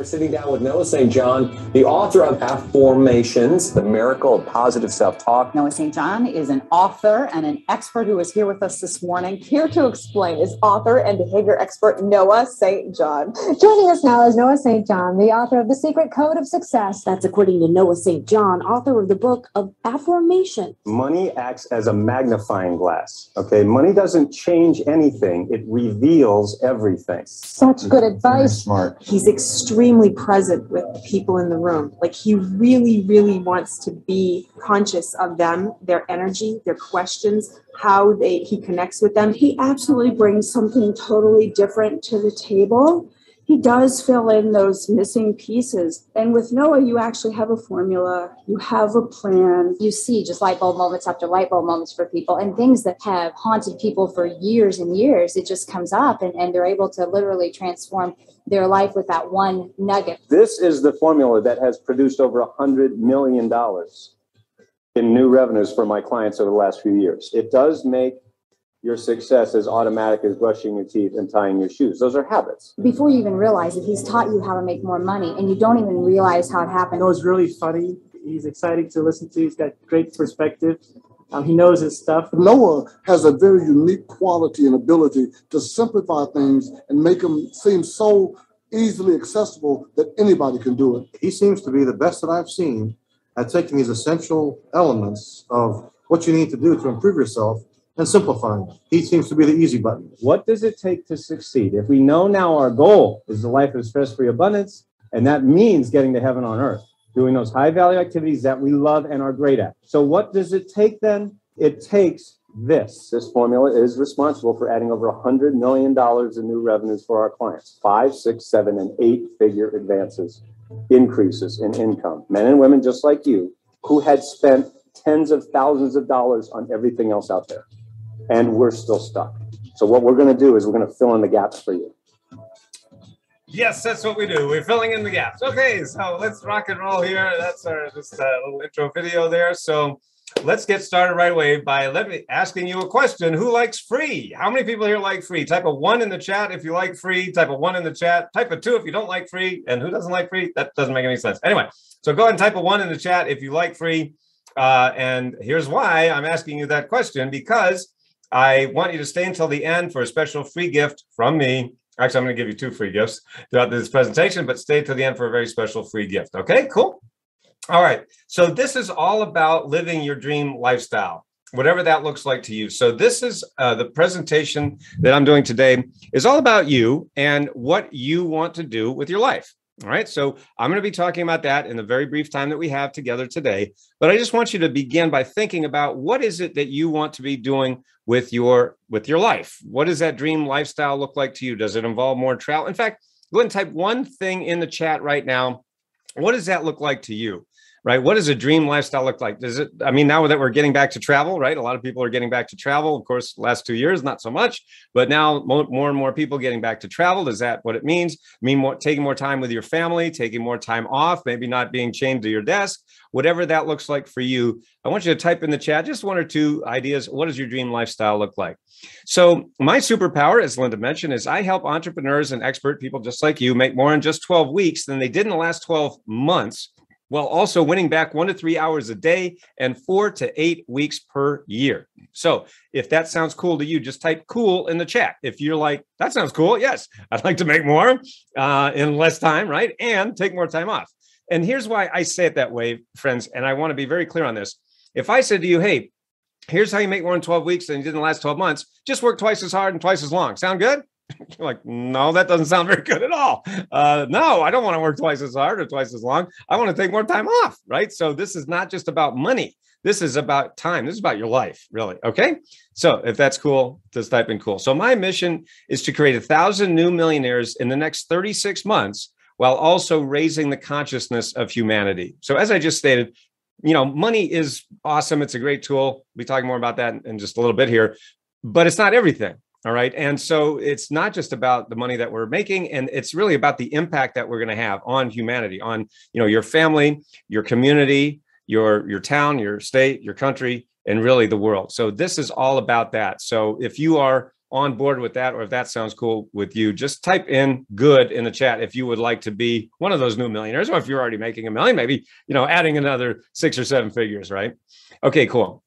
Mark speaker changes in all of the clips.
Speaker 1: We're sitting down with Noah St. John, the author of Affirmations, The Miracle of Positive Self-Talk.
Speaker 2: Noah St. John is an author and an expert who is here with us this morning. Here to explain is author and behavior expert Noah St. John.
Speaker 3: Joining us now is Noah St. John, the author of The Secret Code of Success.
Speaker 4: That's according to Noah St. John, author of the book of Affirmations.
Speaker 5: Money acts as a magnifying glass. Okay, money doesn't change anything. It reveals everything.
Speaker 3: Such good advice.
Speaker 5: Smart.
Speaker 4: He's extremely present with the people in the room. Like he really wants to be conscious of them, their energy, their questions, how he connects with them. He absolutely brings something totally different to the table. He does fill in those missing pieces. And with Noah, you actually have a formula. You have a plan.
Speaker 3: You see just light bulb moments after light bulb moments for people and things that have haunted people for years and years. It just comes up and they're able to literally transform their life with that one nugget.
Speaker 5: This is the formula that has produced over $100 million in new revenues for my clients over the last few years. It does make your success as automatic as brushing your teeth and tying your shoes. Those are habits.
Speaker 3: Before you even realize it, he's taught you how to make more money and you don't even realize how it happened.
Speaker 6: Noah's really funny. He's exciting to listen to. He's got great perspective. He knows his stuff.
Speaker 7: Noah has a very unique quality and ability to simplify things and make them seem so easily accessible that anybody can do it.
Speaker 8: He seems to be the best that I've seen at taking these essential elements of what you need to do to improve yourself and simplifying it. He seems to be the easy button.
Speaker 5: What does it take to succeed? If we know now our goal is the life of stress-free abundance, and that means getting to heaven on earth, doing those high-value activities that we love and are great at. So what does it take then? It takes this. This formula is responsible for adding over $100 million in new revenues for our clients. 5, 6, 7, and 8-figure advances, increases in income. Men and women just like you who had spent tens of thousands of dollars on everything else out there. And we're still stuck. So what we're going to do is we're going to fill in the gaps for you.
Speaker 9: Yes, that's what we do. We're filling in the gaps. Okay, so let's rock and roll here. That's our just a little intro video there. So let's get started right away by asking you a question. Who likes free? How many people here like free? Type a 1 in the chat if you like free. Type a 1 in the chat. Type a 2 if you don't like free. And who doesn't like free? That doesn't make any sense. Anyway, so go ahead and type a 1 in the chat if you like free. And here's why I'm asking you that question, because I want you to stay until the end for a special free gift from me. Actually, I'm going to give you 2 free gifts throughout this presentation, but stay to the end for a very special free gift. Okay, cool. All right. So this is all about living your dream lifestyle, whatever that looks like to you. So this is the presentation that I'm doing today is all about you and what you want to do with your life. All right. So I'm going to be talking about that in the very brief time that we have together today. But I just want you to begin by thinking about what is it that you want to be doing with your life? What does that dream lifestyle look like to you? Does it involve more travel? In fact, go ahead and type one thing in the chat right now. What does that look like to you? Right? What does a dream lifestyle look like? Does it, I mean, now that we're getting back to travel, right? A lot of people are getting back to travel. Of course, last 2 years, not so much, but now more and more people getting back to travel. Is that what it means? Taking more time with your family, taking more time off, maybe not being chained to your desk, whatever that looks like for you. I want you to type in the chat just 1 or 2 ideas. What does your dream lifestyle look like? So my superpower, as Linda mentioned, is I help entrepreneurs and expert people just like you make more in just 12 weeks than they did in the last 12 months. While also winning back 1 to 3 hours a day and 4 to 8 weeks per year. So if that sounds cool to you, just type cool in the chat. If you're like, that sounds cool. Yes, I'd like to make more in less time, right? And take more time off. And here's why I say it that way, friends. And I want to be very clear on this. If I said to you, hey, here's how you make more in 12 weeks than you did in the last 12 months, just work twice as hard and twice as long. Sound good? You're like, no, that doesn't sound very good at all. No, I don't want to work twice as hard or twice as long. I want to take more time off, right? So this is not just about money. This is about time. This is about your life, really. Okay. So if that's cool, just type in cool. So my mission is to create 1,000 new millionaires in the next 36 months while also raising the consciousness of humanity. So as I just stated, you know, money is awesome. It's a great tool. We'll be talking more about that in just a little bit here, but it's not everything. All right. And so it's not just about the money that we're making, and it's really about the impact that we're going to have on humanity, on, you know, your family, your community, your town, your state, your country, and really the world. So this is all about that. So if you are on board with that, or if that sounds cool with you, just type in good in the chat if you would like to be one of those new millionaires, or if you're already making $1 million, maybe, adding another 6 or 7 figures, right? Okay, cool.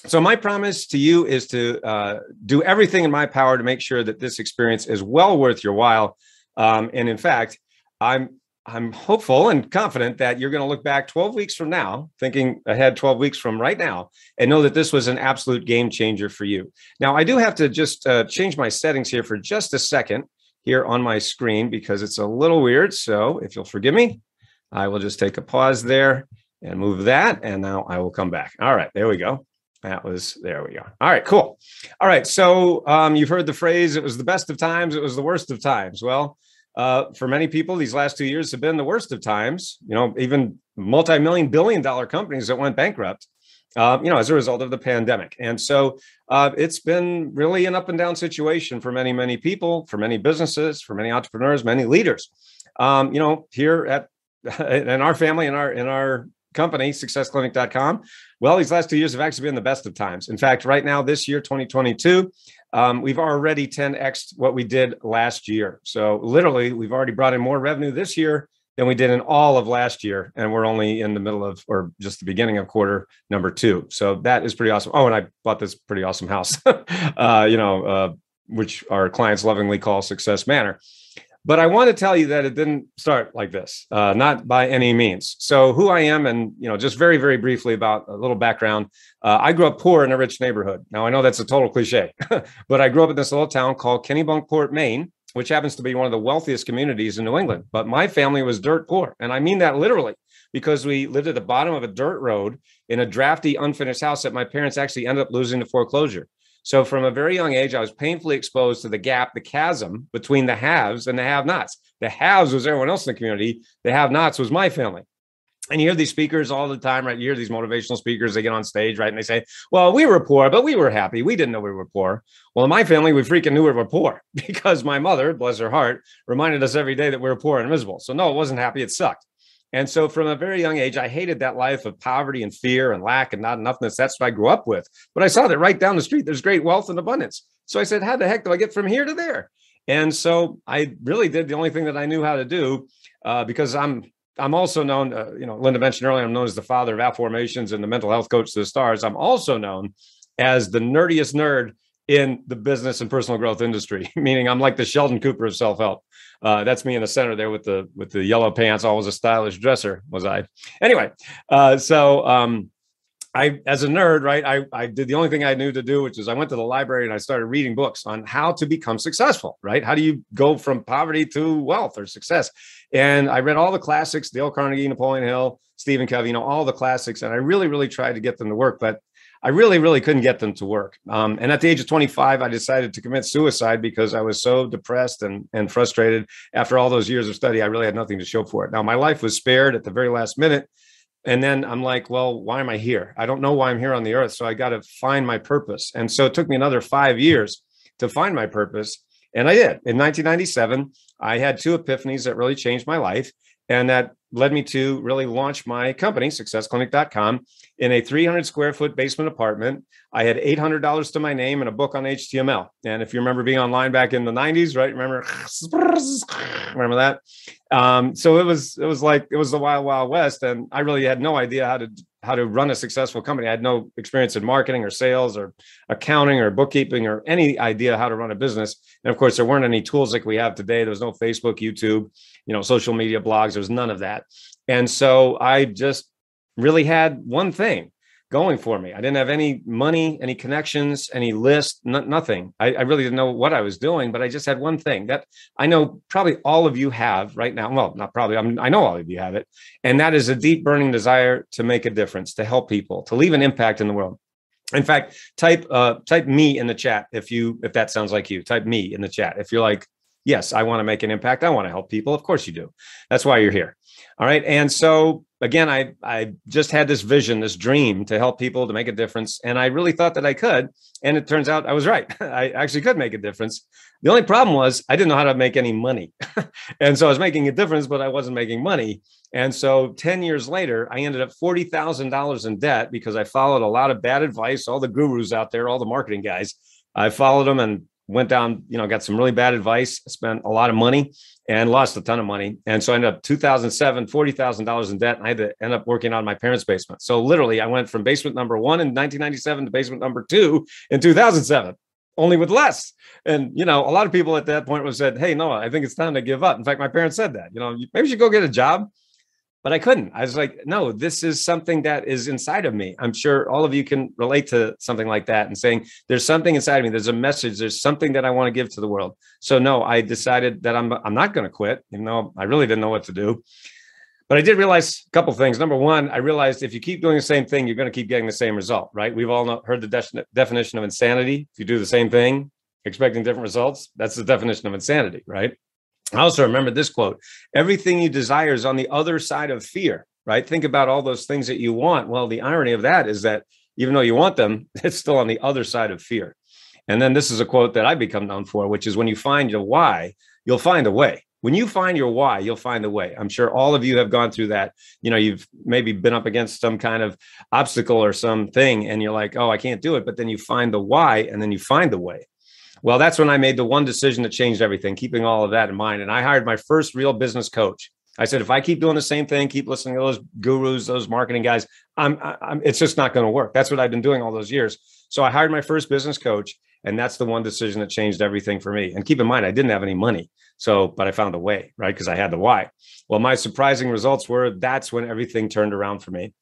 Speaker 9: So my promise to you is to do everything in my power to make sure that this experience is well worth your while. And in fact, I'm hopeful and confident that you're going to look back 12 weeks from now, thinking ahead 12 weeks from right now, and know that this was an absolute game changer for you. Now, I do have to just change my settings here for just a second here on my screen because it's a little weird. So if you'll forgive me, I will just take a pause there and move that. And now I will come back. All right, there we go. There we go. All right, cool. All right, so you've heard the phrase, it was the best of times, it was the worst of times. Well, for many people, these last 2 years have been the worst of times, even multi-million, billion-dollar companies that went bankrupt, as a result of the pandemic. And so it's been really an up and down situation for many, many people, for many businesses, for many entrepreneurs, many leaders. Here at in our family, in our company, successclinic.com. Well, these last 2 years have actually been the best of times. In fact, right now, this year, 2022, we've already 10x what we did last year. So literally, we've already brought in more revenue this year than we did in all of last year. And we're only in the middle of, or just the beginning of quarter number 2. So that is pretty awesome. Oh, and I bought this pretty awesome house, which our clients lovingly call Success Manor. But I want to tell you that it didn't start like this, not by any means. So who I am, and just very, very briefly about a little background. I grew up poor in a rich neighborhood. Now I know that's a total cliche, but I grew up in this little town called Kennebunkport, Maine, which happens to be one of the wealthiest communities in New England. But my family was dirt poor, and I mean that literally, because we lived at the bottom of a dirt road in a drafty, unfinished house that my parents actually ended up losing to foreclosure. So from a very young age, I was painfully exposed to the gap, the chasm between the haves and the have-nots. The haves was everyone else in the community. The have-nots was my family. And you hear these speakers all the time, right? You hear these motivational speakers, they get on stage, right? And they say, well, we were poor, but we were happy. We didn't know we were poor. Well, in my family, we freaking knew we were poor because my mother, bless her heart, reminded us every day that we were poor and miserable. So no, it wasn't happy. It sucked. And so from a very young age, I hated that life of poverty and fear and lack and not enoughness. That's what I grew up with. But I saw that right down the street, there's great wealth and abundance. So I said, how the heck do I get from here to there? And so I really did the only thing that I knew how to do because I'm also known, Linda mentioned earlier, I'm known as the father of affirmations and the mental health coach to the stars. I'm also known as the nerdiest nerd in the business and personal growth industry, meaning I'm like the Sheldon Cooper of self-help. That's me in the center there with the yellow pants, always a stylish dresser, was I. Anyway, I, as a nerd, right, I did the only thing I knew to do, which is I went to the library and I started reading books on how to become successful, right? How do you go from poverty to wealth or success? And I read all the classics, Dale Carnegie, Napoleon Hill, Stephen Covey, all the classics. And I really, really tried to get them to work, but I really, really couldn't get them to work. And at the age of 25, I decided to commit suicide because I was so depressed and frustrated. After all those years of study, I really had nothing to show for it. Now, my life was spared at the very last minute. And then I'm like, well, why am I here? I don't know why I'm here on the earth. So I got to find my purpose. And so it took me another 5 years to find my purpose. And I did. In 1997, I had 2 epiphanies that really changed my life. And that led me to really launch my company, successclinic.com, in a 300 square foot basement apartment. I had $800 to my name and a book on HTML. And if you remember being online back in the 90s, right? Remember that? So it was the wild, wild west. And I really had no idea how to run a successful company. I had no experience in marketing or sales or accounting or bookkeeping or any idea how to run a business. And of course, there weren't any tools like we have today. There was no Facebook, YouTube, social media blogs. There was none of that. And so I just really had one thing going for me. I didn't have any money, any connections, any list, nothing. I really didn't know what I was doing, but I just had one thing that I know probably all of you have right now. Well, not probably, I know all of you have it. And that is a deep burning desire to make a difference, to help people, to leave an impact in the world. In fact, type me in the chat if that sounds like you. Type me in the chat if you're like, yes, I want to make an impact. I want to help people. Of course you do. That's why you're here. All right. And so again, I just had this vision, this dream to help people, to make a difference. And I really thought that I could. And it turns out I was right. I actually could make a difference. The only problem was I didn't know how to make any money. And so I was making a difference, but I wasn't making money. And so 10 years later, I ended up $40,000 in debt because I followed a lot of bad advice, all the gurus out there, all the marketing guys. I followed them and went down, got some really bad advice, spent a lot of money and lost a ton of money. And so I ended up 2007, $40,000 in debt. And I had to end up working on my parents' basement. So literally I went from basement number 1 in 1997 to basement number 2 in 2007, only with less. And, a lot of people at that point would have said, hey, Noah, I think it's time to give up. In fact, my parents said that, maybe you should go get a job. But I couldn't. I was like, no, this is something that is inside of me. I'm sure all of you can relate to something like that and saying, there's something inside of me. There's a message. There's something that I want to give to the world. So no, I decided that I'm not going to quit. I really didn't know what to do. But I did realize a couple of things. Number one, I realized if you keep doing the same thing, you're going to keep getting the same result, right? We've all heard the definition of insanity. If you do the same thing, expecting different results, that's the definition of insanity, right? I also remember this quote: everything you desire is on the other side of fear, right? Think about all those things that you want. Well, the irony of that is that even though you want them, it's still on the other side of fear. And then this is a quote that I've become known for, which is when you find your why, you'll find a way. When you find your why, you'll find a way. I'm sure all of you have gone through that. You've maybe been up against some kind of obstacle or something, and you're like, oh, I can't do it. But then you find the why, and then you find the way. Well, that's when I made the one decision that changed everything, keeping all of that in mind. And I hired my first real business coach. I said, if I keep doing the same thing, keep listening to those gurus, those marketing guys, it's just not going to work. That's what I've been doing all those years. So I hired my first business coach, and that's the one decision that changed everything for me. And keep in mind, I didn't have any money. But I found a way, right? Because I had the why. Well, my surprising results were that's when everything turned around for me.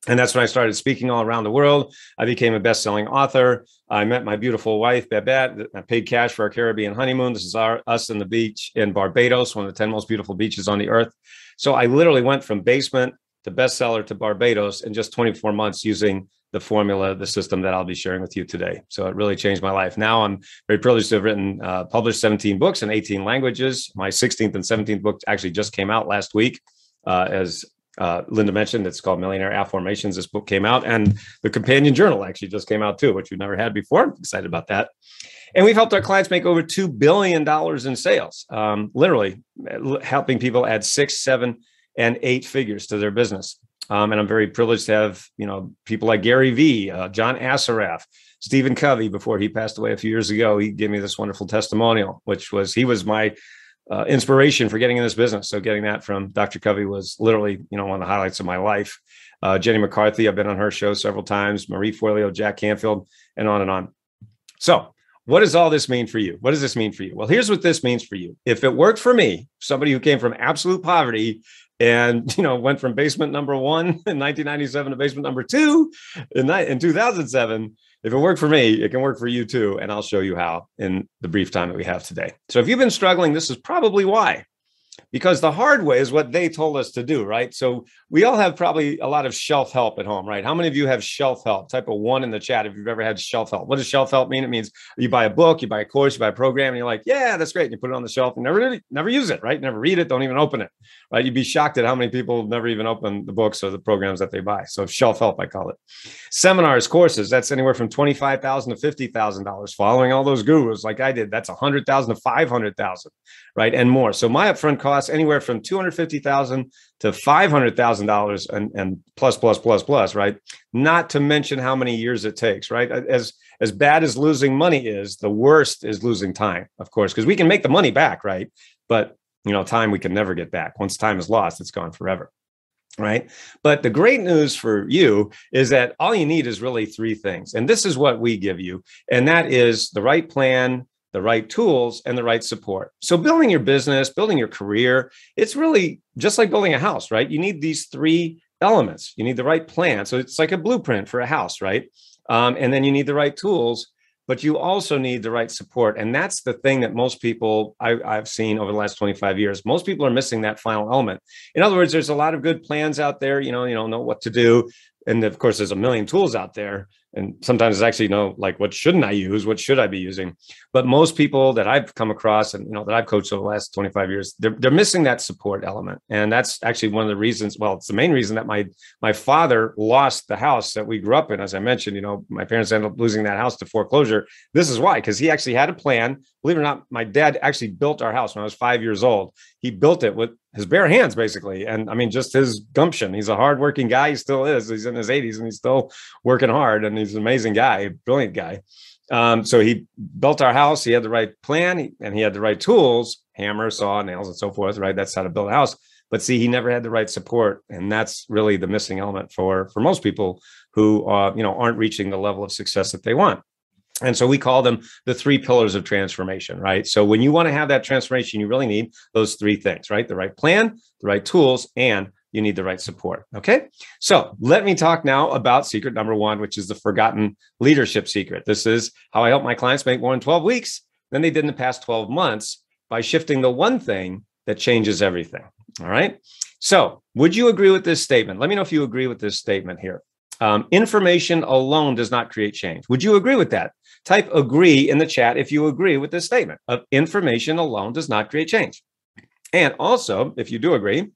Speaker 9: And that's when I started speaking all around the world. I became a best-selling author. I met my beautiful wife, Babette. I paid cash for our Caribbean honeymoon. This is us on the beach in Barbados, one of the 10 most beautiful beaches on the earth. So I literally went from basement to bestseller to Barbados in just 24 months using the formula, the system that I'll be sharing with you today. So it really changed my life. Now I'm very privileged to have written, published 17 books in 18 languages. My 16th and 17th book actually just came out last week, as Linda mentioned. It's called Millionaire Affirmations. This book came out, and the companion journal actually just came out too, which we've never had before. I'm excited about that. And we've helped our clients make over $2 billion in sales, literally helping people add 6, 7, and 8 figures to their business. And I'm very privileged to have, people like Gary Vee, John Assaraf, Stephen Covey. Before he passed away a few years ago, he gave me this wonderful testimonial, he was my inspiration for getting in this business. So getting that from Dr. Covey was literally, one of the highlights of my life. Jenny McCarthy, I've been on her show several times, Marie Forleo, Jack Canfield, and on and on. So what does all this mean for you? What does this mean for you? Well, here's what this means for you. If it worked for me, somebody who came from absolute poverty and, went from basement number 1 in 1997 to basement number 2 in 2007, if it worked for me, it can work for you too. And I'll show you how in the brief time that we have today. So if you've been struggling, this is probably why. Because the hard way is what they told us to do, right? So we all have probably a lot of shelf help at home, right? How many of you have shelf help? Type a 1 in the chat if you've ever had shelf help. What does shelf help mean? It means you buy a book, you buy a course, you buy a program, and you're like, yeah, that's great. And you put it on the shelf and never use it, right? Never read it, don't even open it, right? You'd be shocked at how many people never even open the books or the programs that they buy. So shelf help, I call it. Seminars, courses, that's anywhere from $25,000 to $50,000. Following all those gurus like I did, that's $100,000 to $500,000, right? And more. So my upfront costs anywhere from $250,000 to $500,000 and plus, right? Not to mention how many years it takes, right? As bad as losing money is, the worst is losing time, of course, because we can make the money back, right? But, time we can never get back. Once time is lost, it's gone forever, right? But the great news for you is that all you need is really 3 things. And this is what we give you. And that is the right plan, the right tools, and the right support. So building your business, building your career, it's really just like building a house, right? You need these 3 elements. You need the right plan. So it's like a blueprint for a house, right? And then you need the right tools, but you also need the right support. And that's the thing that most people I've seen over the last 25 years. Most people are missing that final element. In other words, there's a lot of good plans out there. You don't know what to do. And of course, there's a million tools out there. And sometimes it's actually, what shouldn't I use? What should I be using? But most people that I've come across and, that I've coached over the last 25 years, they're missing that support element. And that's actually one of the reasons, it's the main reason that my father lost the house that we grew up in. As I mentioned, my parents ended up losing that house to foreclosure. This is why, because he actually had a plan. Believe it or not, my dad actually built our house when I was 5 years old. He built it with his bare hands, basically. And I mean, just his gumption. He's a hardworking guy. He still is. He's in his 80s and he's still working hard. And he's an amazing guy, brilliant guy. So he built our house. He had the right plan and he had the right tools, hammer, saw, nails, and so forth, right? That's how to build a house. But see, he never had the right support. And that's really the missing element for most people who, aren't reaching the level of success that they want. And so we call them the 3 pillars of transformation, right? So when you want to have that transformation, you really need those 3 things, right? The right plan, the right tools, and you need the right support. Okay. So let me talk now about secret number 1, which is the forgotten leadership secret. This is how I help my clients make more in 12 weeks than they did in the past 12 months by shifting the one thing that changes everything. All right. So would you agree with this statement? Let me know if you agree with this statement here. Information alone does not create change. Would you agree with that? Type agree in the chat if you agree with this statement of information alone does not create change. And also, if you do agree,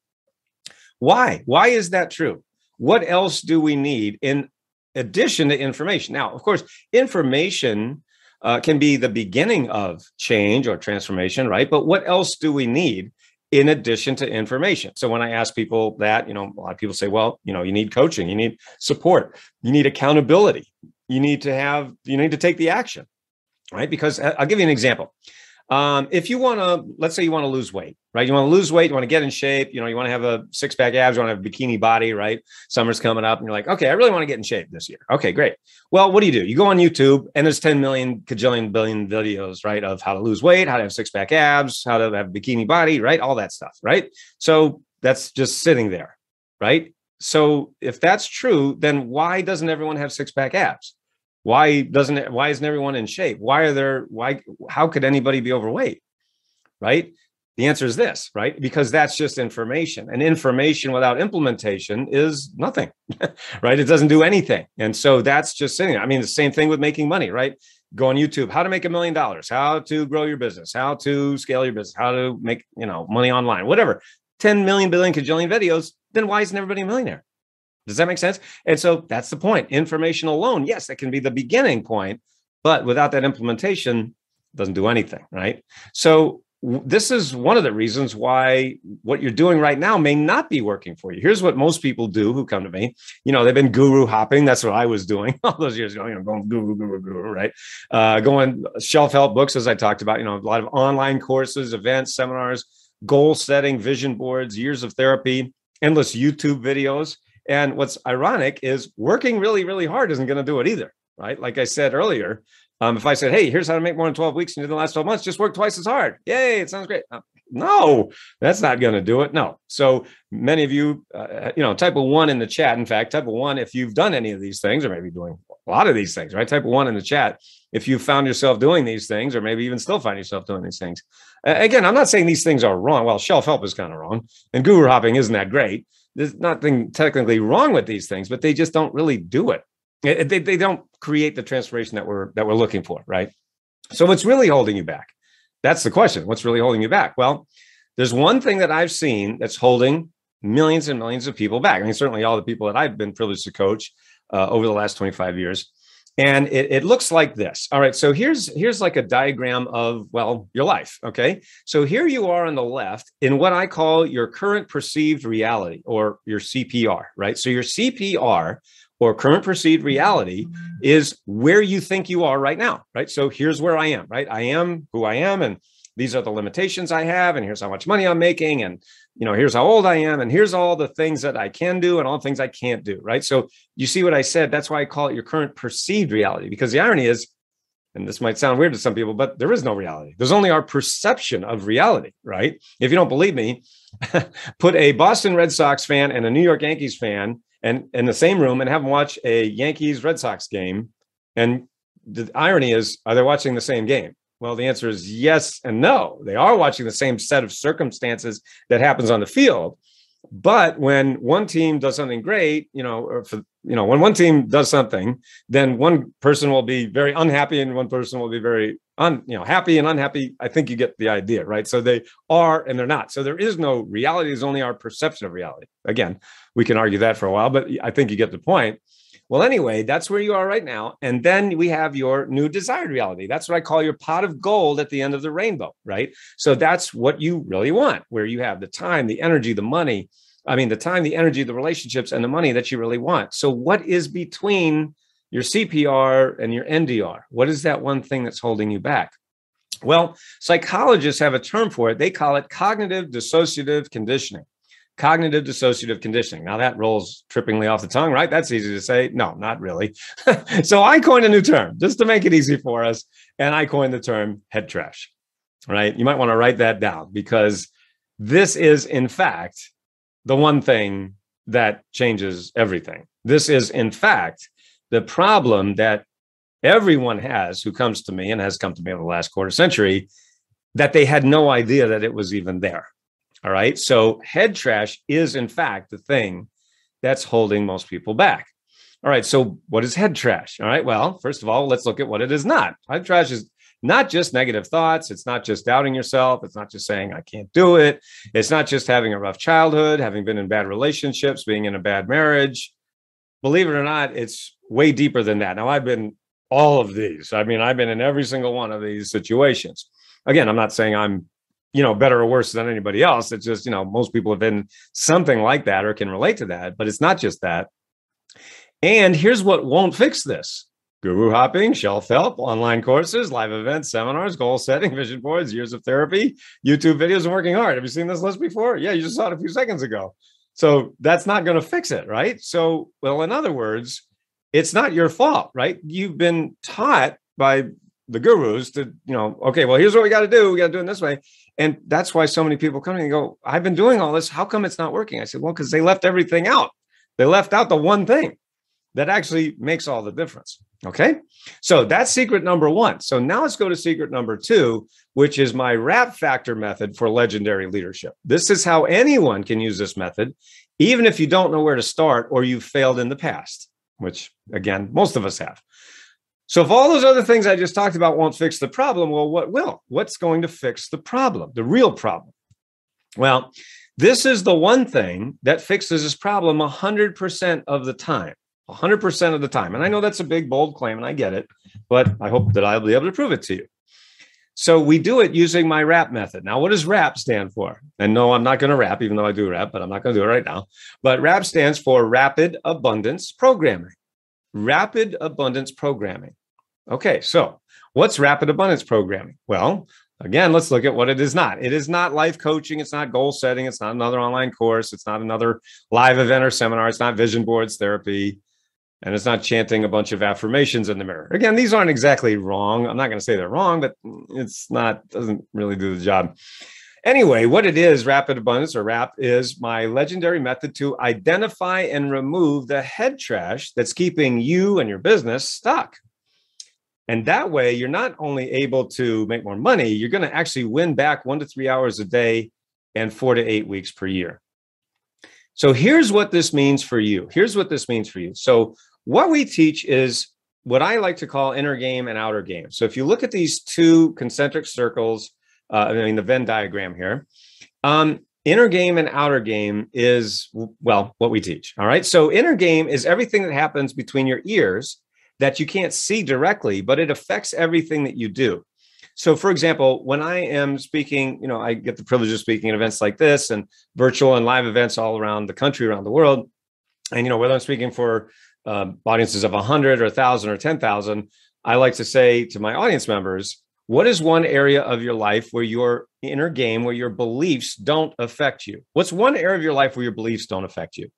Speaker 9: why? Why is that true? What else do we need in addition to information? Now, of course, information can be the beginning of change or transformation, right? But what else do we need in addition to information? So when I ask people that, a lot of people say, well, you need coaching, you need support, you need accountability, you need to take the action, right? Because I'll give you an example. If you want to, let's say you want to lose weight, right? You want to lose weight, you want to get in shape, you want to have a 6-pack abs, you want to have a bikini body, right? Summer's coming up and you're like, okay, I really want to get in shape this year. Okay, great. Well, what do? You go on YouTube and there's 10 million, kajillion, billion videos, right? Of how to lose weight, how to have 6-pack abs, how to have a bikini body, right? All that stuff, right? So that's just sitting there, right? So if that's true, then why doesn't everyone have 6-pack abs? Why isn't everyone in shape? How could anybody be overweight? Right? The answer is this, right? Because that's just information, and information without implementation is nothing, right? It doesn't do anything. And so that's just sitting there. I mean, the same thing with making money, right? Go on YouTube, how to make $1 million, how to grow your business, how to scale your business, how to make, money online, whatever, 10 million, billion, kajillion videos. Then why isn't everybody a millionaire? Does that make sense? And so that's the point. Information alone, yes, that can be the beginning point, but without that implementation, it doesn't do anything, right? So this is one of the reasons why what you're doing right now may not be working for you. Here's what most people do who come to me. They've been guru hopping. That's what I was doing all those years ago, going guru, right? Going shelf help books, as I talked about, a lot of online courses, events, seminars, goal setting, vision boards, years of therapy, endless YouTube videos. And what's ironic is working really, really hard isn't going to do it either, right? Like I said earlier, if I said, hey, here's how to make more in 12 weeks and in the last 12 months, just work twice as hard. Yay, it sounds great. No, that's not going to do it. No. So many of you, type of 1 in the chat. In fact, type of 1, if you've done any of these things, or maybe doing a lot of these things, right? Type of 1 in the chat, if you found yourself doing these things, or maybe even still find yourself doing these things. Again, I'm not saying these things are wrong. Well, shelf help is kind of wrong, and guru hopping isn't that great. There's nothing technically wrong with these things, but they just don't really do it. They don't create the transformation that we're looking for, right? So what's really holding you back? That's the question. What's really holding you back? Well, there's one thing that I've seen that's holding millions and millions of people back. I mean, certainly all the people that I've been privileged to coach over the last 25 years. And it looks like this. All right. So here's like a diagram of, your life. Okay. So here you are on the left in what I call your current perceived reality, or your CPR, right? So your CPR, or current perceived reality, is where you think you are right now, right? So here's where I am, right? I am who I am, and these are the limitations I have, and here's how much money I'm making, and here's how old I am, and here's all the things that I can do and all the things I can't do, right? So you see what I said? That's why I call it your current perceived reality, because the irony is, and this might sound weird to some people, but there is no reality. There's only our perception of reality, right? If you don't believe me, put a Boston Red Sox fan and a New York Yankees fan and in the same room and have them watch a Yankees Red Sox game. And the irony is, are they watching the same game? Well, the answer is yes and no. They are watching the same set of circumstances that happens on the field. But when one team does something great, when one team does something, then one person will be very unhappy and one person will be very happy and unhappy. I think you get the idea, right? So they are and they're not. So there is no reality. It's only our perception of reality. Again, we can argue that for a while, but I think you get the point. Well, anyway, that's where you are right now. And then we have your new desired reality. That's what I call your pot of gold at the end of the rainbow, right? So that's what you really want, where you have the time, the energy, the money. I mean, the time, the energy, the relationships, and the money that you really want. So what is between your CPR, and your NDR. What is that one thing that's holding you back? Well, psychologists have a term for it. They call it cognitive dissociative conditioning. Cognitive dissociative conditioning. Now that rolls trippingly off the tongue, right? That's easy to say. No, not really. So I coined a new term just to make it easy for us. And I coined the term head trash, right? You might want to write that down because this is, in fact, the one thing that changes everything. This is, in fact, the problem that everyone has who comes to me and has come to me over the last quarter century, that they had no idea that it was even there. All right. So head trash is, in fact, the thing that's holding most people back. All right. So what is head trash? All right. Well, first of all, let's look at what it is not. Head trash is not just negative thoughts. It's not just doubting yourself. It's not just saying, I can't do it. It's not just having a rough childhood, having been in bad relationships, being in a bad marriage. Believe it or not, it's way deeper than that. Now, I've been all of these. I mean, I've been in every single one of these situations. Again, I'm not saying I'm better or worse than anybody else. It's just, most people have been something like that or can relate to that, but it's not just that. And here's what won't fix this: guru hopping, shelf help, online courses, live events, seminars, goal setting, vision boards, years of therapy, YouTube videos, and working hard. Have you seen this list before? Yeah, you just saw it a few seconds ago. So that's not going to fix it, right? So, well, in other words, it's not your fault, right? You've been taught by the gurus to, okay, well, here's what we got to do. We got to do it this way. And that's why so many people come and go, I've been doing all this. How come it's not working? I said, well, because they left everything out. They left out the one thing that actually makes all the difference. Okay. So that's secret number one. So now let's go to secret number two, which is my RAP factor method for legendary leadership. This is how anyone can use this method, even if you don't know where to start or you've failed in the past, which again, most of us have. So if all those other things I just talked about won't fix the problem, well, what will? What's going to fix the problem, the real problem? Well, this is the one thing that fixes this problem 100% of the time, 100% of the time. And I know that's a big, bold claim, and I get it, but I hope that I'll be able to prove it to you. So we do it using my RAP method. Now, what does RAP stand for? And no, I'm not going to rap, even though I do rap, but I'm not going to do it right now. But RAP stands for Rapid Abundance Programming. Rapid Abundance Programming. Okay, so what's Rapid Abundance Programming? Well, again, let's look at what it is not. It is not life coaching. It's not goal setting. It's not another online course. It's not another live event or seminar. It's not vision boards therapy. And it's not chanting a bunch of affirmations in the mirror. Again, these aren't exactly wrong. I'm not going to say they're wrong, but doesn't really do the job. Anyway, what it is, Rapid Abundance, or RAP, is my legendary method to identify and remove the head trash that's keeping you and your business stuck. And that way, you're not only able to make more money, you're going to actually win back 1 to 3 hours a day and 4 to 8 weeks per year. So here's what this means for you. So what we teach is what I like to call inner game and outer game. So if you look at these two concentric circles, the Venn diagram here, inner game and outer game is, well, what we teach. All right. So inner game is everything that happens between your ears that you can't see directly, but it affects everything that you do. So, for example, when I am speaking, I get the privilege of speaking at events like this and virtual and live events all around the country, around the world. And, whether I'm speaking for audiences of 100 or 1,000 or 10,000, I like to say to my audience members, what is one area of your life where your inner game, where your beliefs don't affect you? What's one area of your life where your beliefs don't affect you?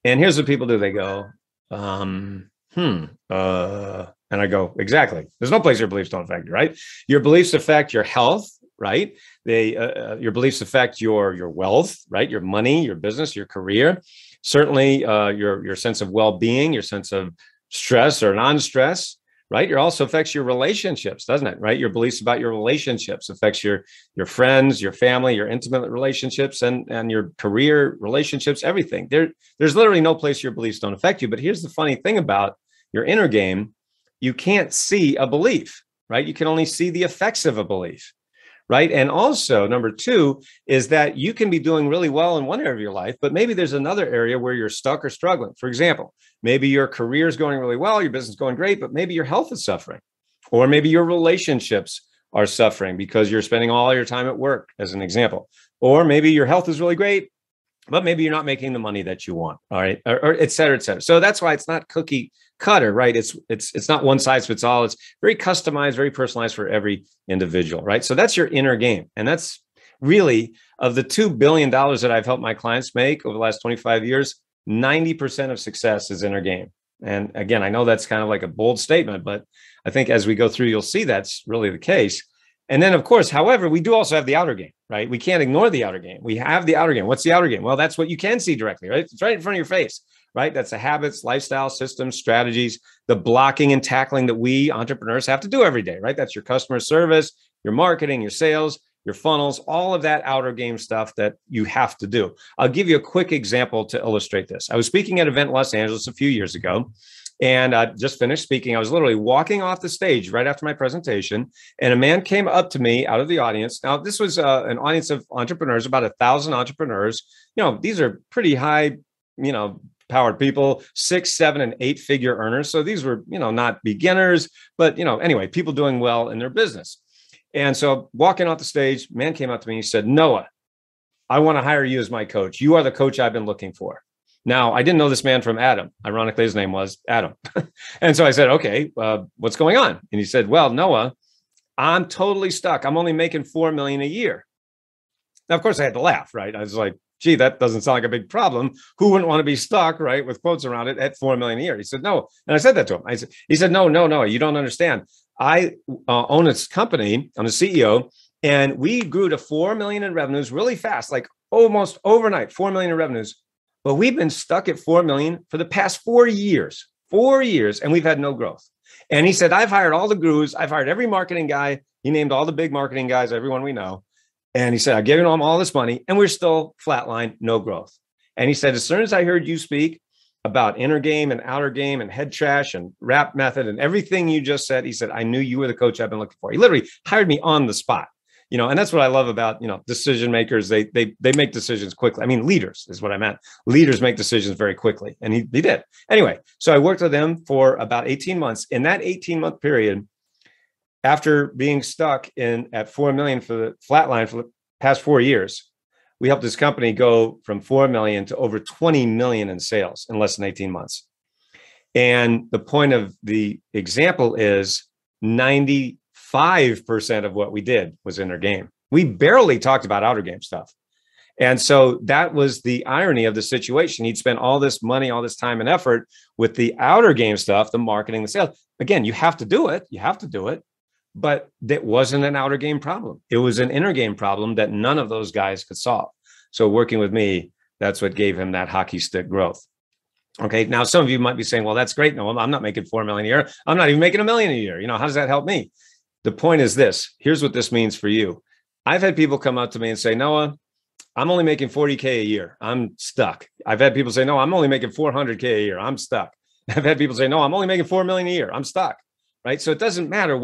Speaker 9: And here's what people do. They go, and I go, exactly. There's no place your beliefs don't affect you, right? Your beliefs affect your health, right? Your beliefs affect your wealth, right? Your money, your business, your career. Certainly, your sense of well-being, your sense of stress or non-stress, right? It also affects your relationships, doesn't it? Right? Your beliefs about your relationships affects your friends, your family, your intimate relationships, and your career relationships, everything. There's literally no place your beliefs don't affect you. But here's the funny thing about your inner game: you can't see a belief, right? You can only see the effects of a belief, right? And also, number two is that you can be doing really well in one area of your life, but maybe there's another area where you're stuck or struggling. For example, maybe your career is going really well, your business is going great, but maybe your health is suffering, or maybe your relationships are suffering because you're spending all your time at work, as an example. Or maybe your health is really great, but maybe you're not making the money that you want. All right. Or et cetera, et cetera. So that's why it's not cookie cutter, right? It's not one size fits all. It's very customized, very personalized for every individual, right? So that's your inner game. And that's really, of the $2 billion that I've helped my clients make over the last 25 years, 90% of success is inner game. And again, I know that's kind of like a bold statement, but I think as we go through, you'll see that's really the case. And then, of course, however, we do also have the outer game, right? We can't ignore the outer game. We have the outer game. What's the outer game? Well, that's what you can see directly, right? It's right in front of your face, right? That's the habits, lifestyle, systems, strategies, the blocking and tackling that we entrepreneurs have to do every day, right? That's your customer service, your marketing, your sales, your funnels, all of that outer game stuff that you have to do. I'll give you a quick example to illustrate this. I was speaking at an event in Los Angeles a few years ago, and I just finished speaking. I was literally walking off the stage right after my presentation, and a man came up to me out of the audience. Now, this was an audience of entrepreneurs, about 1,000 entrepreneurs. You know, these are pretty high, powered people, 6, 7, and 8-figure earners. So these were, not beginners, but, anyway, people doing well in their business. And so walking off the stage, man came up to me and he said, "Noah, I want to hire you as my coach. You are the coach I've been looking for." Now, I didn't know this man from Adam. Ironically, his name was Adam. And so I said, "Okay, what's going on?" And he said, "Well, Noah, I'm totally stuck. I'm only making $4 million a year." Now, of course, I had to laugh, right? I was like, gee, that doesn't sound like a big problem. Who wouldn't want to be stuck, right, with quotes around it at $4 million a year? He said, "No." And I said that to him. He said, no, you don't understand. I own this company. I'm the CEO, and we grew to 4 million in revenues really fast, like almost overnight, 4 million in revenues. But we've been stuck at 4 million for the past 4 years, and we've had no growth. And he said, "I've hired all the gurus. I've hired every marketing guy." He named all the big marketing guys, everyone we know. And he said, "I've given them all this money, and we're still flatline, no growth." And he said, "As soon as I heard you speak about inner game and outer game and head trash and rap method and everything you just said," he said, "I knew you were the coach I've been looking for." He literally hired me on the spot. And that's what I love about, decision makers. They make decisions quickly. I mean, leaders is what I meant. Leaders make decisions very quickly. And he did. Anyway, so I worked with him for about 18 months. In that 18-month period, after being stuck at 4 million for the flatline for the past 4 years, we helped this company go from 4 million to over 20 million in sales in less than 18 months. And the point of the example is 95% of what we did was inner game. We barely talked about outer game stuff. And so that was the irony of the situation. He'd spent all this money, all this time and effort with the outer game stuff, the marketing, the sales. Again, you have to do it. But that wasn't an outer game problem. It was an inner game problem that none of those guys could solve. So working with me, that's what gave him that hockey stick growth. Okay. Now, some of you might be saying, "Well, that's great. No, I'm not making 4 million a year. I'm not even making $1 million a year. How does that help me?" The point is this. Here's what this means for you. I've had people come up to me and say, "Noah, I'm only making 40K a year. I'm stuck." I've had people say, "No, I'm only making 400K a year. I'm stuck." I've had people say, "No, I'm only making 4 million a year. I'm stuck." Right. So it doesn't matter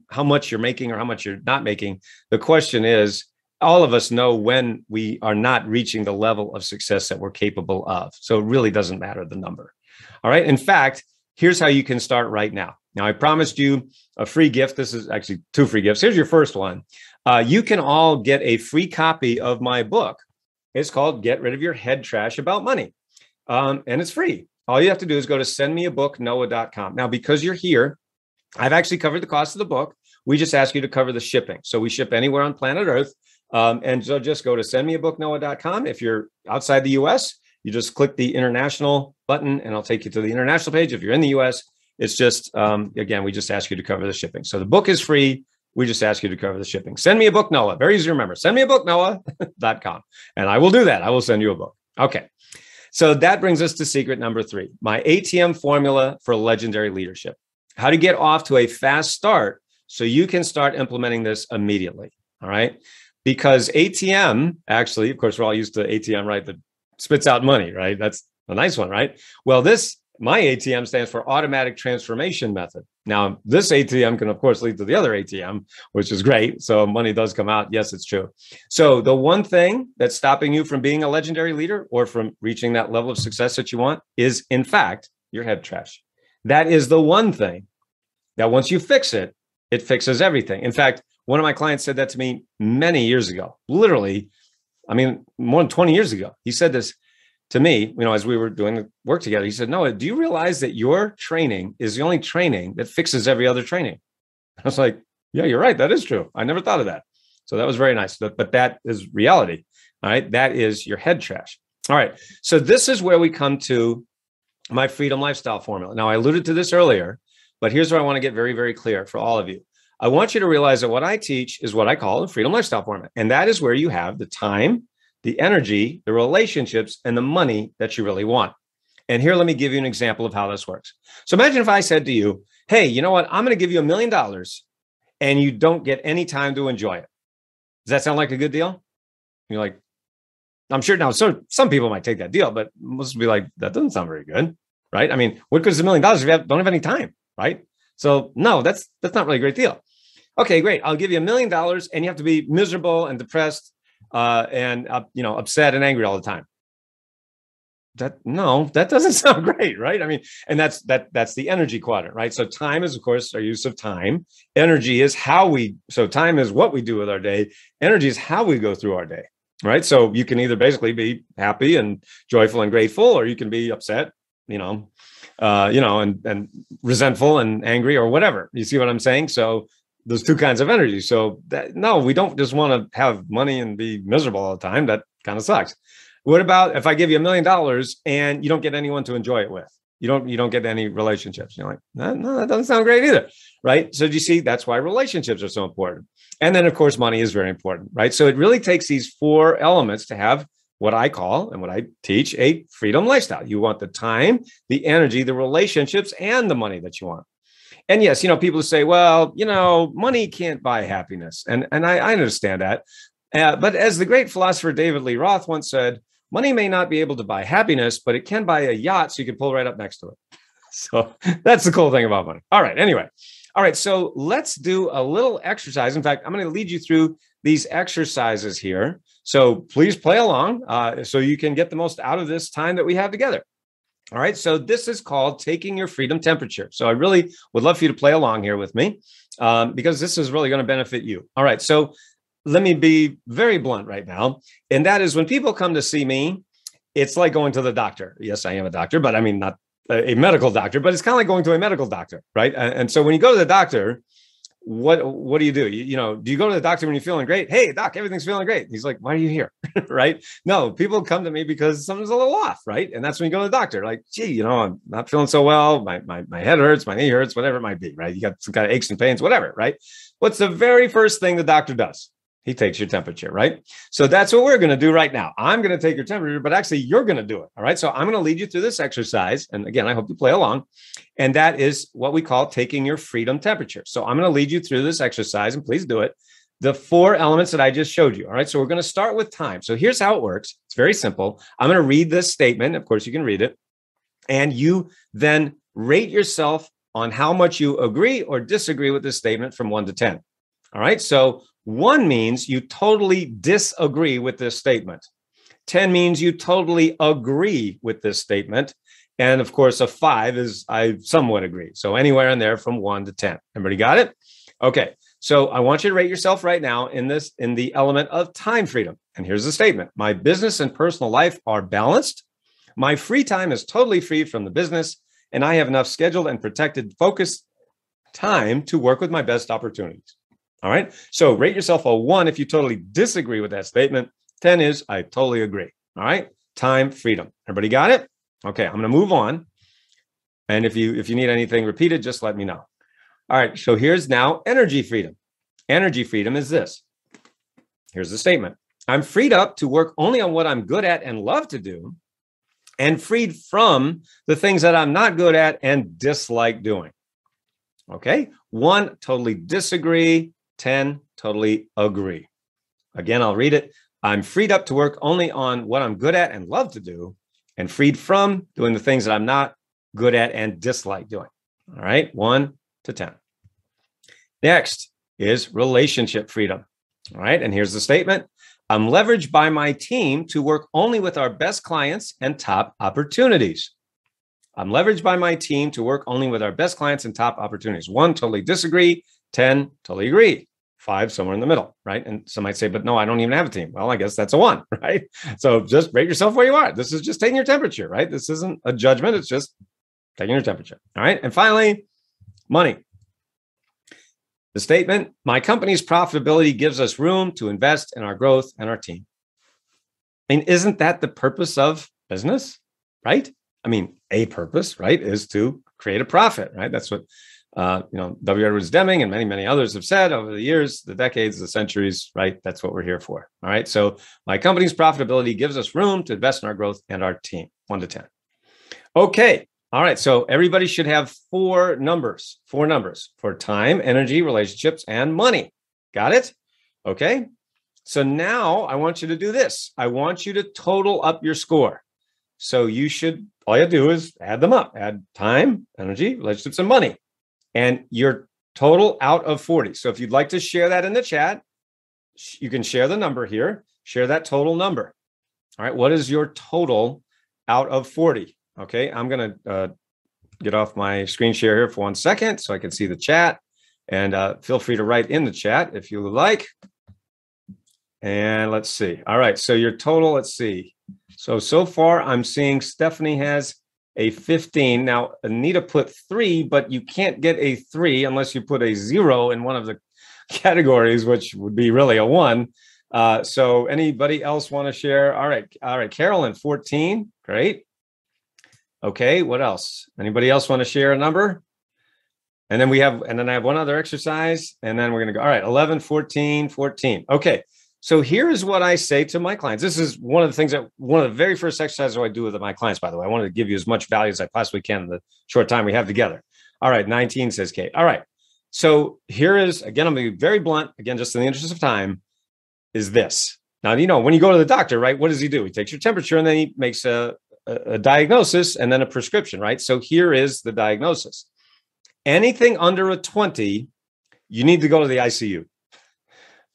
Speaker 9: how much you're making or how much you're not making. The question is, all of us know when we are not reaching the level of success that we're capable of. So it really doesn't matter the number. All right. In fact, here's how you can start right now. Now, I promised you a free gift. This is actually 2 free gifts. Here's your first one. You can all get a free copy of my book. It's called Get Rid of Your Head Trash About Money. And it's free. All you have to do is go to sendmeabooknoah.com. Now, because you're here, I've actually covered the cost of the book. We just ask you to cover the shipping. So we ship anywhere on planet Earth. And so just go to sendmeabooknoah.com. If you're outside the US, you just click the international button and I'll take you to the international page. If you're in the US, it's just, again, we just ask you to cover the shipping. So the book is free. We just ask you to cover the shipping. Send me a book, Noah. Very easy to remember. Sendmeabooknoah.com. And I will do that. I will send you a book. Okay. So that brings us to secret number 3, my ATM formula for legendary leadership. How to get off to a fast start so you can start implementing this immediately. All right. Because ATM, actually, of course, we're all used to ATM, right? That spits out money, right? That's a nice one, right? Well, my ATM stands for automatic transformation method. Now, this ATM can, of course, lead to the other ATM, which is great. So money does come out. Yes, it's true. So the one thing that's stopping you from being a legendary leader or from reaching that level of success that you want is, in fact, your head trash. That is the one thing that once you fix it, it fixes everything. In fact, one of my clients said that to me many years ago, literally I mean, more than 20 years ago. He said this to me, as we were doing the work together. He said, Noah, do you realize that your training is the only training that fixes every other training? I was like, yeah, you're right. That is true. I never thought of that. So that was very nice. But that is reality. All right. That is your head trash. All right. So this is where we come to my freedom lifestyle formula. Now, I alluded to this earlier, but here's where I want to get very, very clear for all of you. I want you to realize that what I teach is what I call the freedom lifestyle formula. And that is where you have the time, the energy, the relationships, and the money that you really want. And here, let me give you an example of how this works. So imagine if I said to you, hey, you know what? I'm going to give you $1 million and you don't get any time to enjoy it. Does that sound like a good deal? You're like, I'm sure now, so some people might take that deal, but most will be like, that doesn't sound very good, right? I mean, what goes $1 million if you don't have any time, right? So no, that's not really a great deal. Okay, great. I'll give you $1 million and you have to be miserable and depressed and upset and angry all the time. That doesn't sound great, right? I mean, and that's the energy quadrant, right? So time is, of course, our use of time. Energy is so time is what we do with our day. Energy is how we go through our day, right? So you can either basically be happy and joyful and grateful, or you can be upset, and resentful and angry or whatever. You see what I'm saying? So there's two kinds of energy. So we don't just want to have money and be miserable all the time. That kind of sucks. What about if I give you $1 million and you don't get anyone to enjoy it with? You don't get any relationships. You're like, no, that doesn't sound great either, right? So do you see, that's why relationships are so important. And then, of course, money is very important, right? So it really takes these 4 elements to have what I call and what I teach a freedom lifestyle. You want the time, the energy, the relationships, and the money that you want. And yes, people say, well, money can't buy happiness. And I understand that. But as the great philosopher David Lee Roth once said, money may not be able to buy happiness, but it can buy a yacht so you can pull right up next to it. So that's the cool thing about money. All right. Anyway. All right. So let's do a little exercise. In fact, I'm going to lead you through these exercises here. So please play along so you can get the most out of this time that we have together. All right. So this is called taking your freedom temperature. So I really would love for you to play along here with me because this is really going to benefit you. All right. So let me be very blunt right now. And that is when people come to see me, it's like going to the doctor. Yes, I am a doctor, but I mean, not a medical doctor, but it's kind of like going to a medical doctor, right? And so when you go to the doctor, what do? Do you go to the doctor when you're feeling great? Hey, doc, everything's feeling great. He's like, why are you here? Right? No, people come to me because something's a little off, right? And that's when you go to the doctor. Like, gee, I'm not feeling so well. My head hurts, my knee hurts, whatever it might be, right? You got some kind of aches and pains, whatever, right? What's the very first thing the doctor does? He takes your temperature, right? So that's what we're going to do right now. I'm going to take your temperature, but actually you're going to do it. All right. So I'm going to lead you through this exercise. And again, I hope you play along. And that is what we call taking your freedom temperature. So I'm going to lead you through this exercise, and please do it. The 4 elements that I just showed you. All right. So we're going to start with time. So here's how it works. It's very simple. I'm going to read this statement. Of course, you can read it. And you then rate yourself on how much you agree or disagree with this statement from 1 to 10. All right. So 1 means you totally disagree with this statement. 10 means you totally agree with this statement. And of course, a 5 is I somewhat agree. So anywhere in there from 1 to 10. Everybody got it? Okay. So I want you to rate yourself right now in the element of time freedom. And here's the statement. My business and personal life are balanced. My free time is totally free from the business. And I have enough scheduled and protected focused time to work with my best opportunities. All right. So rate yourself a 1 if you totally disagree with that statement. 10 is I totally agree. All right. Time freedom. Everybody got it? Okay. I'm going to move on. And if you need anything repeated, just let me know. All right. So here's now energy freedom. Energy freedom is this. Here's the statement. I'm freed up to work only on what I'm good at and love to do, and freed from the things that I'm not good at and dislike doing. Okay. 1, totally disagree. 10, totally agree. Again, I'll read it. I'm freed up to work only on what I'm good at and love to do, and freed from doing the things that I'm not good at and dislike doing. All right. 1 to 10. Next is relationship freedom. All right. And here's the statement. I'm leveraged by my team to work only with our best clients and top opportunities. I'm leveraged by my team to work only with our best clients and top opportunities. 1, totally disagree. 10, totally agree. 5 somewhere in the middle, right? And some might say, but no, I don't even have a team. Well, I guess that's a 1, right? So just rate yourself where you are. This is just taking your temperature, right? This isn't a judgment. It's just taking your temperature. All right. And finally, money. The statement, my company's profitability gives us room to invest in our growth and our team. I mean, isn't that the purpose of business, right? I mean, a purpose, right, is to create a profit, right? That's what, W. Edwards Deming and many, many others have said over the years, the decades, the centuries, right? That's what we're here for. All right. So my company's profitability gives us room to invest in our growth and our team, 1 to 10. Okay. All right. So everybody should have 4 numbers for time, energy, relationships, and money. Got it? Okay. So now I want you to do this. I want you to total up your score. So you should, all you do is add them up, add time, energy, relationships, and money. And your total out of 40. So if you'd like to share that in the chat, you can share the number here, share that total number. All right. What is your total out of 40? Okay. I'm going to get off my screen share here for 1 second so I can see the chat, and feel free to write in the chat if you would like. And let's see. All right. So your total, let's see. So far I'm seeing Stephanie has a 15. Now, Anita put 3, but you can't get a 3 unless you put a 0 in one of the categories, which would be really a 1. So anybody else want to share? All right. Carolyn, 14. Great. Okay. What else? Anybody else want to share a number? And then I have one other exercise, and then we're going to go. All right. 11, 14, 14. Okay. So here's what I say to my clients. This is one of the very first exercises I do with my clients, by the way. I wanted to give you as much value as I possibly can in the short time we have together. All right, 19, says Kate. All right. So here is, again, I'm going to be very blunt, again, just in the interest of time, is this. Now, when you go to the doctor, right, what does he do? He takes your temperature, and then he makes a diagnosis and then a prescription, right? So here is the diagnosis. Anything under a 20, you need to go to the ICU.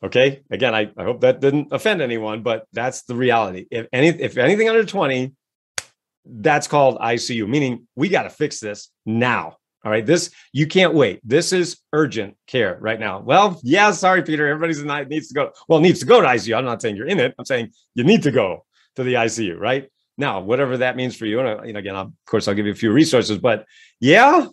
Speaker 9: Okay. Again, I hope that didn't offend anyone, but that's the reality. If anything under 20, that's called ICU, meaning we got to fix this now. All right. You can't wait. This is urgent care right now. Well, yeah, sorry, Peter. Everybody's needs to go to ICU. I'm not saying you're in it. I'm saying you need to go to the ICU, right? Now, whatever that means for you. And again, of course, I'll give you a few resources, but yeah.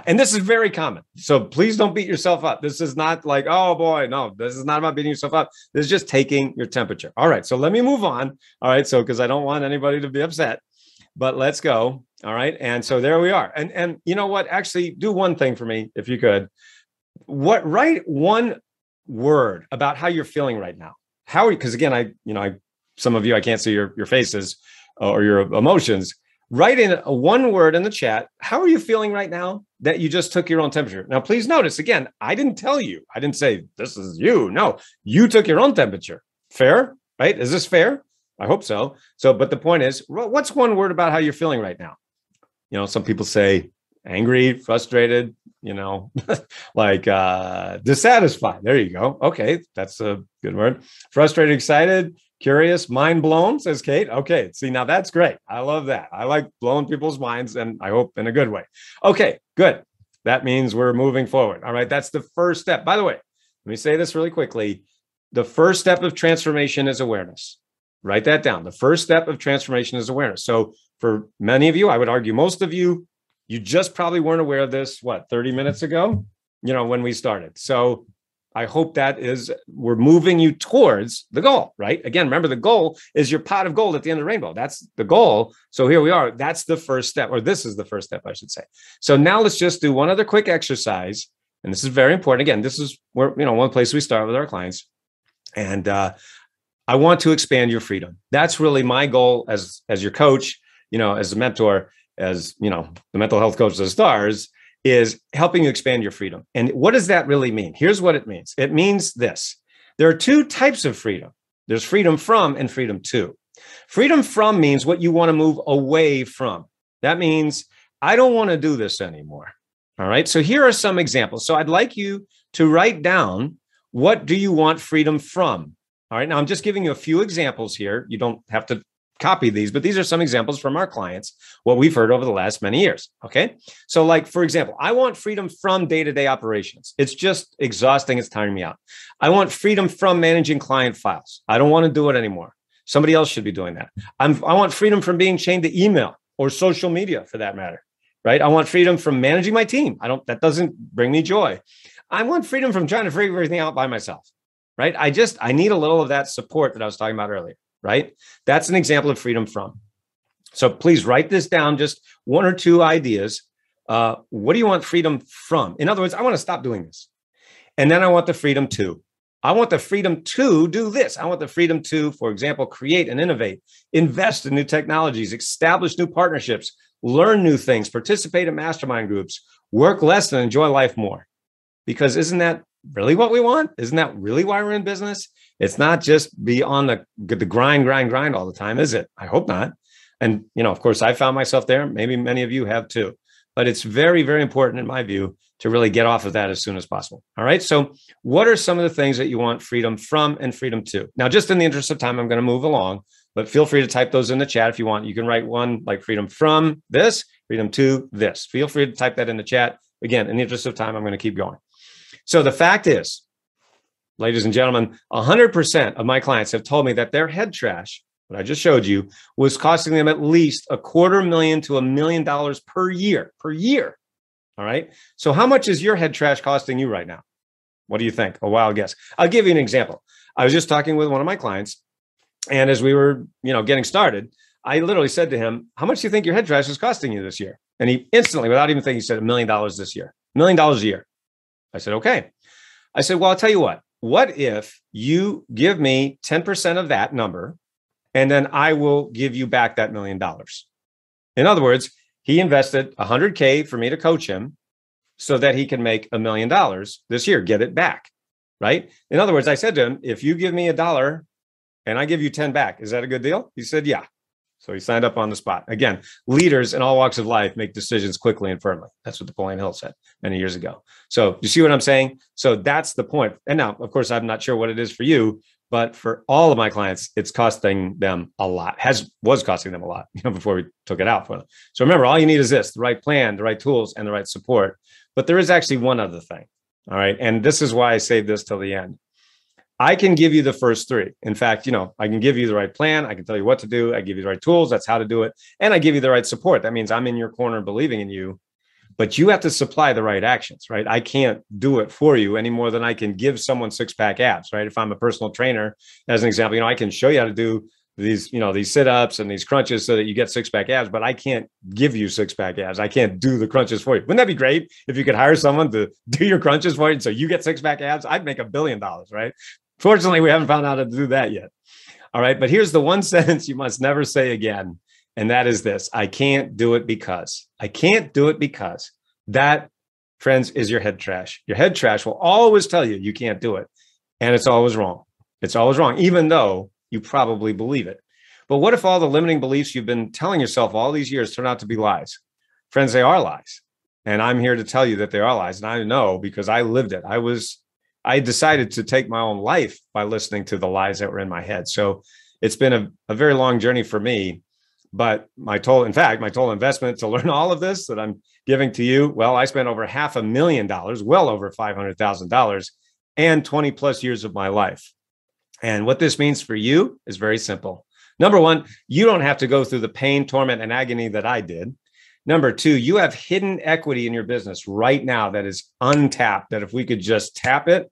Speaker 9: And this is very common. So please don't beat yourself up. This is not like, oh boy, no, this is not about beating yourself up. This is just taking your temperature. All right. So let me move on. All right. So, because I don't want anybody to be upset, but let's go. All right. And so there we are. And you know what? Actually, do one thing for me, if you could. Write one word about how you're feeling right now. Because again, some of you, I can't see your faces or your emotions. Write in one word in the chat. How are you feeling right now that you just took your own temperature? Now, please notice, again, I didn't tell you. I didn't say, this is you. No, you took your own temperature. Fair, right? Is this fair? I hope so. But the point is, what's one word about how you're feeling right now? Some people say angry, frustrated, like dissatisfied. There you go. Okay, that's a good word. Frustrated, excited, curious, mind blown, says Kate. Okay, see, now that's great. I love that. I like blowing people's minds, and I hope in a good way. Okay, good. That means we're moving forward. All right, that's the first step. By the way, let me say this really quickly. The first step of transformation is awareness. Write that down. The first step of transformation is awareness. So for many of you, I would argue most of you, you just probably weren't aware of this, 30 minutes ago, when we started. So I hope we're moving you towards the goal, right? Again, remember, the goal is your pot of gold at the end of the rainbow. That's the goal. So here we are. That's the first step, or this is the first step, I should say. So now let's just do one other quick exercise. And this is very important. Again, this is where, one place we start with our clients. And I want to expand your freedom. That's really my goal as your coach, as a mentor, as, the mental health coach of the stars, is helping you expand your freedom. And what does that really mean? Here's what it means. It means this. There are 2 types of freedom. There's freedom from and freedom to. Freedom from means what you want to move away from. That means I don't want to do this anymore. All right. So here are some examples. So I'd like you to write down, what do you want freedom from? All right. Now I'm just giving you a few examples here. You don't have to copy these, but these are some examples from our clients, what we've heard over the last many years. Okay. So like, for example, I want freedom from day-to-day operations. It's just exhausting. It's tiring me out. I want freedom from managing client files. I don't want to do it anymore. Somebody else should be doing that. I want freedom from being chained to email or social media for that matter, right? I want freedom from managing my team. That doesn't bring me joy. I want freedom from trying to figure everything out by myself, right? I need a little of that support that I was talking about earlier, right? That's an example of freedom from. So please write this down, just one or two ideas. What do you want freedom from? In other words, I want to stop doing this. And then I want the freedom to. I want the freedom to do this. I want the freedom to, for example, create and innovate, invest in new technologies, establish new partnerships, learn new things, participate in mastermind groups, work less and enjoy life more. Because isn't that really what we want? Isn't that really why we're in business? It's not just be on the grind all the time, is it? I hope not. And, of course, I found myself there. Maybe many of you have too. But it's very, very important, in my view, to really get off of that as soon as possible. All right. So what are some of the things that you want freedom from and freedom to? Now, just in the interest of time, I'm going to move along, but feel free to type those in the chat if you want. You can write one like freedom from this, freedom to this. Feel free to type that in the chat. Again, in the interest of time, I'm going to keep going. So the fact is, ladies and gentlemen, 100% of my clients have told me that their head trash, what I just showed you, was costing them at least $250,000 to $1 million per year. All right. So how much is your head trash costing you right now? What do you think? A wild guess. I'll give you an example. I was just talking with one of my clients, and as we were, getting started, I literally said to him, how much do you think your head trash is costing you this year? And he instantly, without even thinking, said $1 million this year, $1 million a year. I said, okay. I said, well, I'll tell you what if you give me 10% of that number, and then I will give you back that $1 million. In other words, he invested $100K for me to coach him so that he can make $1 million this year, get it back, right? In other words, I said to him, if you give me $1 and I give you 10 back, is that a good deal? He said, yeah. So he signed up on the spot. Again, leaders in all walks of life make decisions quickly and firmly. That's what Napoleon Hill said many years ago. So you see what I'm saying? So that's the point. And now, of course, I'm not sure what it is for you, but for all of my clients, it's costing them a lot, was costing them a lot, before we took it out for them. So remember, all you need is this: the right plan, the right tools, and the right support. But there is actually one other thing. All right. And this is why I saved this till the end. I can give you the first three. In fact, I can give you the right plan. I can tell you what to do. I give you the right tools. That's how to do it. And I give you the right support. That means I'm in your corner believing in you, but you have to supply the right actions, right? I can't do it for you any more than I can give someone six-pack abs, right? If I'm a personal trainer, as an example, I can show you how to do these, these sit-ups and these crunches so that you get six-pack abs, but I can't give you six-pack abs. I can't do the crunches for you. Wouldn't that be great if you could hire someone to do your crunches for you so you get six-pack abs? I'd make $1 billion, right? Fortunately, we haven't found out how to do that yet. All right. But here's the one sentence you must never say again. And that is this: I can't do it because. I can't do it because. That, friends, is your head trash. Your head trash will always tell you can't do it. And it's always wrong. It's always wrong, even though you probably believe it. But what if all the limiting beliefs you've been telling yourself all these years turn out to be lies? Friends, they are lies. And I'm here to tell you that they are lies. And I know because I lived it. I decided to take my own life by listening to the lies that were in my head. So it's been a very long journey for me. But my total investment to learn all of this that I'm giving to you, well, I spent over $500,000, well over $500,000, and 20 plus years of my life. And what this means for you is very simple. Number one, you don't have to go through the pain, torment, and agony that I did. Number two, you have hidden equity in your business right now that is untapped, that if we could just tap it,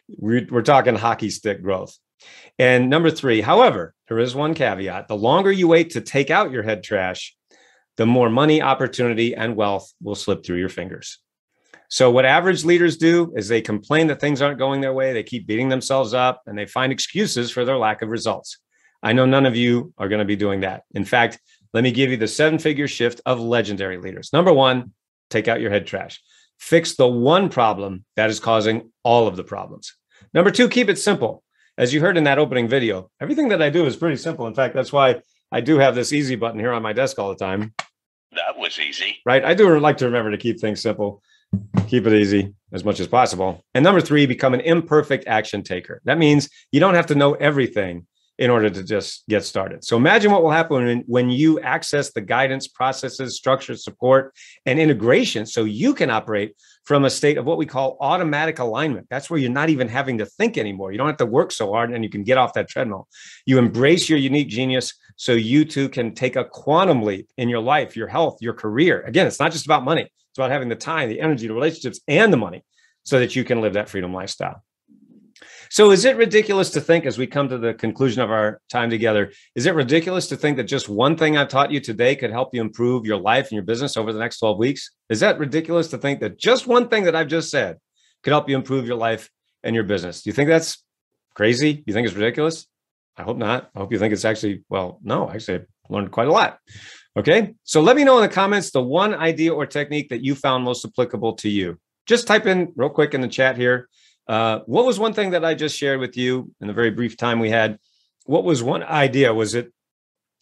Speaker 9: we're talking hockey stick growth. And number three, however, there is one caveat. The longer you wait to take out your head trash, the more money, opportunity, and wealth will slip through your fingers. So what average leaders do is they complain that things aren't going their way. They keep beating themselves up and they find excuses for their lack of results. I know none of you are going to be doing that. In fact, let me give you the 7-figure shift of legendary leaders. Number one, take out your head trash. Fix the one problem that is causing all of the problems. Number two, keep it simple. As you heard in that opening video, everything that I do is pretty simple. In fact, that's why I do have this easy button here on my desk all the time.
Speaker 10: That was easy.
Speaker 9: Right? I do like to remember to keep things simple. Keep it easy as much as possible. And number three, become an imperfect action taker. That means you don't have to know everything in order to just get started. So imagine what will happen when you access the guidance, processes, structure, support, and integration so you can operate from a state of what we call automatic alignment. That's where you're not even having to think anymore. You don't have to work so hard and you can get off that treadmill. You embrace your unique genius so you too can take a quantum leap in your life, your health, your career. Again, it's not just about money. It's about having the time, the energy, the relationships, and the money so that you can live that freedom lifestyle. So is it ridiculous to think, as we come to the conclusion of our time together, is it ridiculous to think that just one thing I've taught you today could help you improve your life and your business over the next 12 weeks? Is that ridiculous to think that just one thing that I've just said could help you improve your life and your business? Do you think that's crazy? You think it's ridiculous? I hope not. I hope you think it's actually, well, no, actually, I've learned quite a lot. Okay. So let me know in the comments the one idea or technique that you found most applicable to you. Just type in real quick in the chat here. What was one thing that I just shared with you in the very brief time we had? What was one idea? Was it,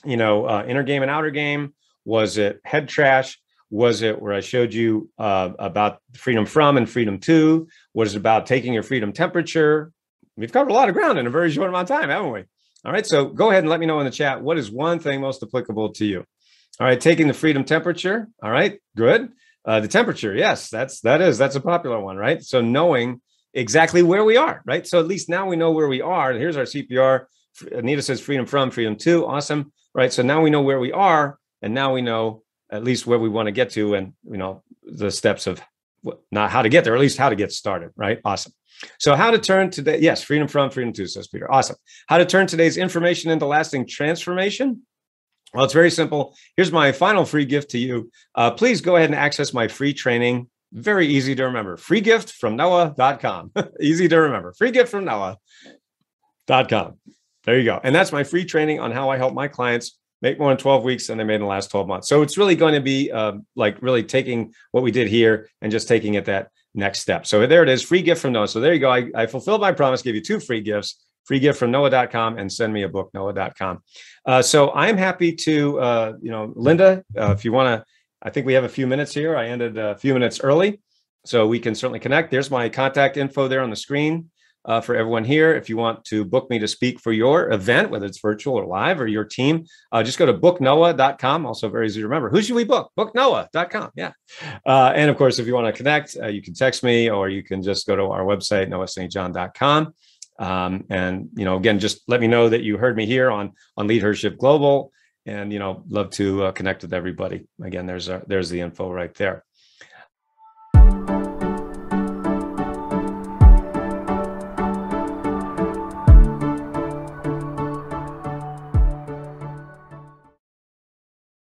Speaker 9: inner game and outer game? Was it head trash? Was it where I showed you about freedom from and freedom to? Was it about taking your freedom temperature? We've covered a lot of ground in a very short amount of time, haven't we? All right. So go ahead and let me know in the chat. What is one thing most applicable to you? All right. Taking the freedom temperature. All right. Good. The temperature. Yes, that's a popular one, right? So knowing exactly where we are, right? So at least now we know where we are. Here's our CPR. Anita says freedom from, freedom to. Awesome, right? So now we know where we are, and now we know at least where we want to get to, and the steps of not how to get there, or at least how to get started, right? Awesome. So how to turn today? Yes, freedom from, freedom to, says Peter. Awesome. How to turn today's information into lasting transformation? Well, it's very simple. Here's my final free gift to you. Please go ahead and access my free training. Very easy to remember. freegiftfromnoah.com. Easy to remember. freegiftfromnoah.com. There you go. And that's my free training on how I help my clients make more in 12 weeks than they made in the last 12 months. So it's really going to be like really taking what we did here and just taking it that next step. So there it is. Free gift from Noah. So there you go. I fulfilled my promise, gave you 2 free gifts. freegiftfromnoah.com and send me a book, noah.com. So I'm happy to, Linda, if you want to, I think we have a few minutes here. I ended a few minutes early, so we can certainly connect. There's my contact info there on the screen for everyone here. If you want to book me to speak for your event, whether it's virtual or live or your team, just go to booknoah.com. Also very easy to remember. Who should we book? Booknoah.com. Yeah. And of course, if you want to connect, you can text me or you can just go to our website, noahstjohn.com. And, again, just let me know that you heard me here on Leadership Global. And, love to connect with everybody. Again, there's the info right there.